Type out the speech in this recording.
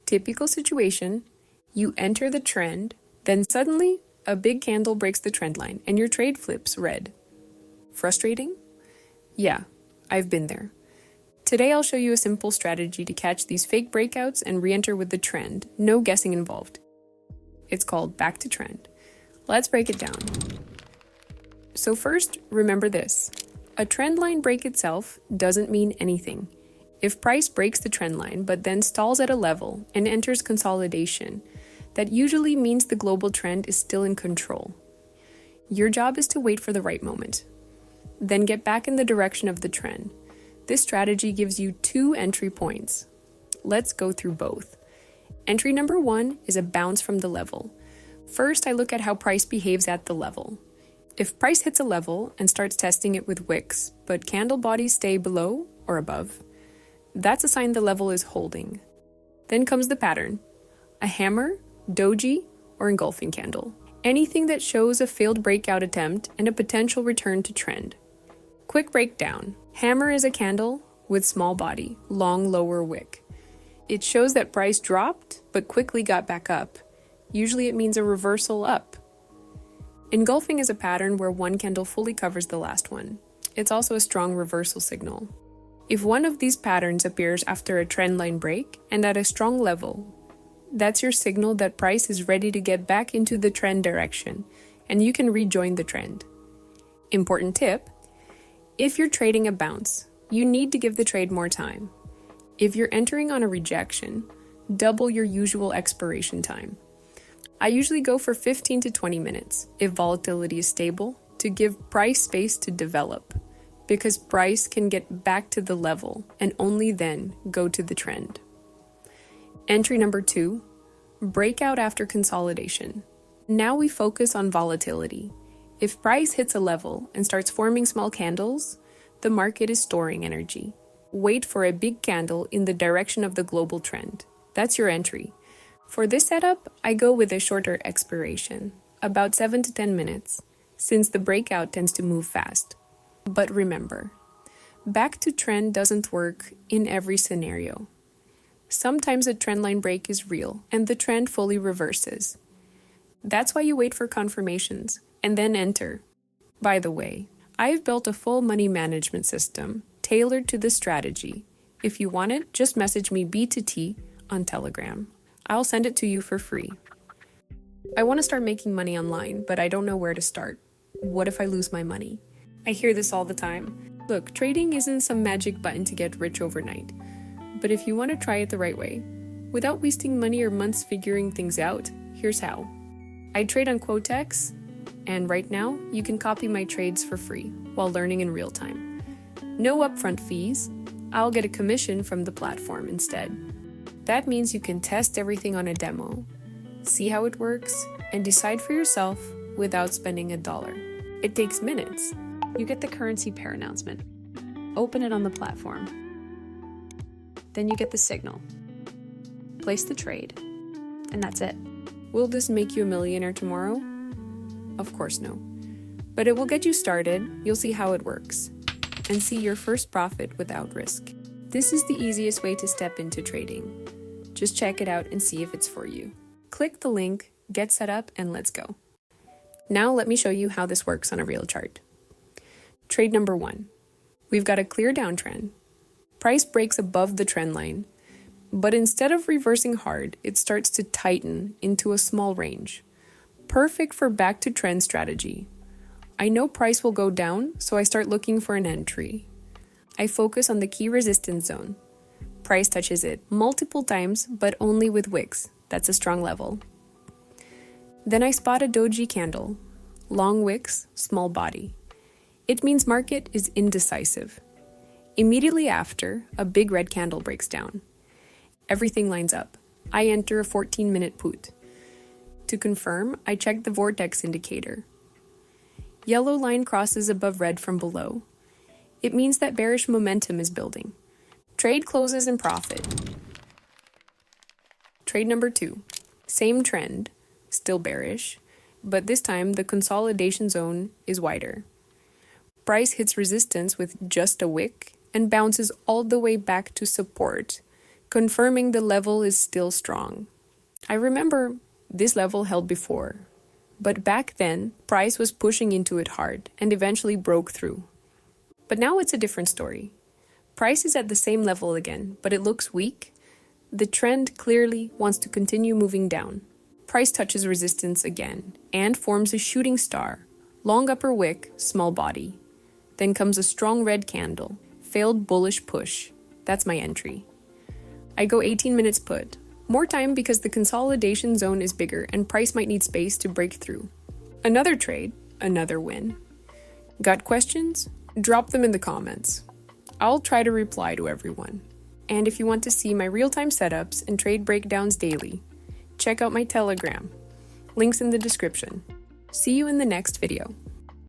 Typical situation, you enter the trend, then suddenly a big candle breaks the trend line and your trade flips red. Frustrating? Yeah, I've been there. Today I'll show you a simple strategy to catch these fake breakouts and re-enter with the trend, no guessing involved. It's called back to trend. Let's break it down. So first, remember this. A trend line break itself doesn't mean anything. If price breaks the trend line but then stalls at a level and enters consolidation, that usually means the global trend is still in control. Your job is to wait for the right moment. Then get back in the direction of the trend. This strategy gives you 2 entry points. Let's go through both. Entry number 1 is a bounce from the level. First, I look at how price behaves at the level. If price hits a level and starts testing it with wicks, but candle bodies stay below or above, that's a sign the level is holding. Then comes the pattern. A hammer, doji, or engulfing candle. Anything that shows a failed breakout attempt and a potential return to trend. Quick breakdown. Hammer is a candle with small body, long lower wick. It shows that price dropped but quickly got back up. Usually it means a reversal up. Engulfing is a pattern where one candle fully covers the last one. It's also a strong reversal signal. If one of these patterns appears after a trend line break and at a strong level, that's your signal that price is ready to get back into the trend direction and you can rejoin the trend. Important tip: if you're trading a bounce, you need to give the trade more time. If you're entering on a rejection, double your usual expiration time. I usually go for 15 to 20 minutes if volatility is stable to give price space to develop, because price can get back to the level and only then go to the trend. Entry number 2, breakout after consolidation. Now we focus on volatility. If price hits a level and starts forming small candles, the market is storing energy. Wait for a big candle in the direction of the global trend. That's your entry. For this setup, I go with a shorter expiration, about 7 to 10 minutes, since the breakout tends to move fast. But remember, back to trend doesn't work in every scenario. Sometimes a trend line break is real and the trend fully reverses. That's why you wait for confirmations and then enter. By the way, I've built a full money management system tailored to this strategy. If you want it, just message me B to T on Telegram. I'll send it to you for free. I want to start making money online, but I don't know where to start. What if I lose my money? I hear this all the time. Look, trading isn't some magic button to get rich overnight. But if you want to try it the right way, without wasting money or months figuring things out, here's how. I trade on Quotex, and right now, you can copy my trades for free while learning in real time. No upfront fees. I'll get a commission from the platform instead. That means you can test everything on a demo, see how it works, and decide for yourself without spending $1. It takes minutes. You get the currency pair announcement. Open it on the platform. Then you get the signal. Place the trade. And that's it. Will this make you a millionaire tomorrow? Of course no. But it will get you started, you'll see how it works, and see your first profit without risk. This is the easiest way to step into trading. Just check it out and see if it's for you. Click the link, get set up, and let's go. Now let me show you how this works on a real chart. Trade number 1. We've got a clear downtrend. Price breaks above the trend line, but instead of reversing hard, it starts to tighten into a small range. Perfect for back to trend strategy. I know price will go down, so I start looking for an entry. I focus on the key resistance zone. Price touches it multiple times, but only with wicks. That's a strong level. Then I spot a doji candle. Long wicks, small body. It means market is indecisive. Immediately after, a big red candle breaks down. Everything lines up. I enter a 14-minute put. To confirm, I check the Vortex indicator. Yellow line crosses above red from below. It means that bearish momentum is building. Trade closes in profit. Trade number 2. Same trend, still bearish, but this time the consolidation zone is wider. Price hits resistance with just a wick and bounces all the way back to support, confirming the level is still strong. I remember this level held before, but back then, price was pushing into it hard and eventually broke through. But now it's a different story. Price is at the same level again, but it looks weak. The trend clearly wants to continue moving down. Price touches resistance again and forms a shooting star. Long upper wick, small body. Then comes a strong red candle. Failed bullish push. That's my entry. I go 18 minutes put. More time because the consolidation zone is bigger and price might need space to break through. Another trade, another win. Got questions? Drop them in the comments. I'll try to reply to everyone. And if you want to see my real-time setups and trade breakdowns daily, check out my Telegram. Links in the description. See you in the next video.